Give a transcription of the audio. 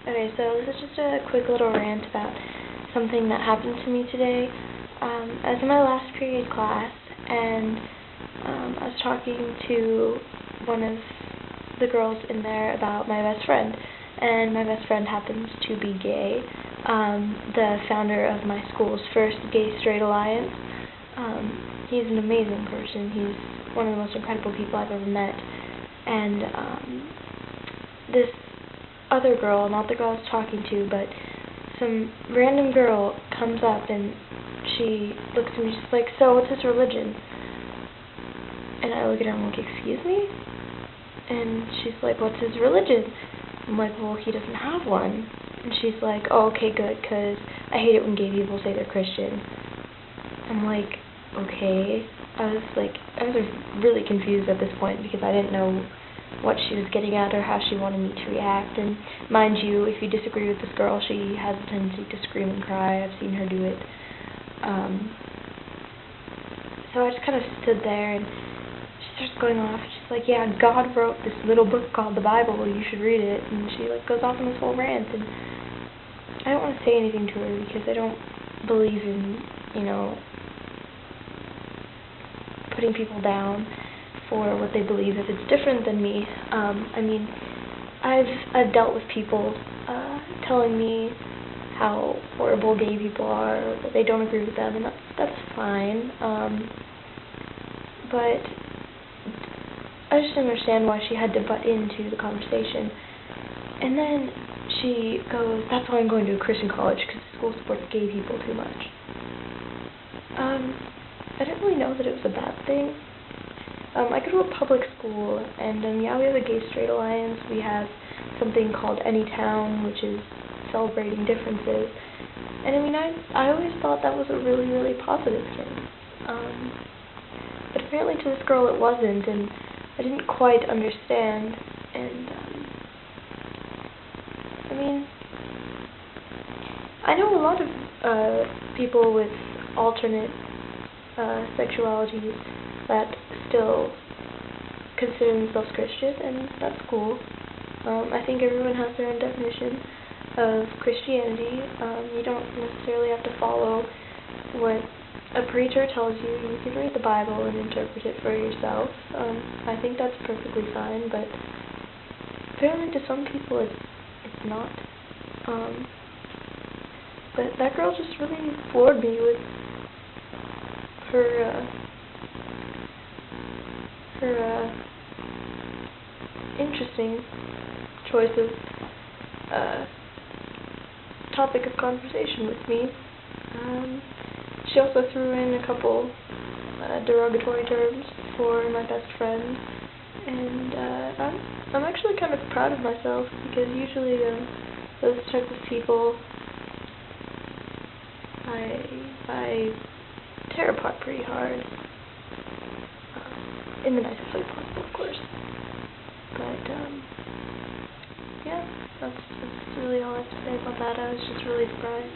Okay, so this is just a quick little rant about something that happened to me today. I was in my last period class, and I was talking to one of the girls in there about my best friend, and my best friend happens to be gay, the founder of my school's first gay-straight alliance. He's an amazing person. He's one of the most incredible people I've ever met, and this other girl, not the girl I was talking to, but some random girl comes up and she looks at me, she's like, "So, what's his religion?" And I look at her and I'm like, "Excuse me?" And she's like, "What's his religion?" I'm like, "Well, he doesn't have one." And she's like, "Oh, okay, good, because I hate it when gay people say they're Christian." I'm like, okay. I was really confused at this point because I didn't know what she was getting at or how she wanted me to react. And mind you, if you disagree with this girl, she has a tendency to scream and cry. I've seen her do it. So I just kind of stood there, and she starts going off. She's like, "Yeah, God wrote this little book called the Bible. You should read it." And she goes off on this whole rant, and I don't want to say anything to her because I don't believe in, putting people down for what they believe if it's different than me. I've dealt with people telling me how horrible gay people are, or that they don't agree with them, and that's fine. But I just didn't understand why she had to butt into the conversation. And then she goes, "That's why I'm going to a Christian college, because the school supports gay people too much." I didn't really know that it was a bad thing. I go to a public school, and yeah, we have a gay-straight alliance. We have something called Any Town, which is celebrating differences. And I always thought that was a really, really positive thing. But apparently to this girl it wasn't, and I didn't quite understand. And I know a lot of people with alternate sexualities that still consider themselves Christian, and that's cool. I think everyone has their own definition of Christianity. You don't necessarily have to follow what a preacher tells you. You can read the Bible and interpret it for yourself. I think that's perfectly fine, but apparently to some people it's not. But that girl just really floored me with her interesting choice of topic of conversation with me. She also threw in a couple derogatory terms for my best friend, and I'm actually kind of proud of myself, because usually those types of people I tear apart pretty hard, in the nicest way possible, of course. But yeah, that's really all I have to say about that. I was just really surprised.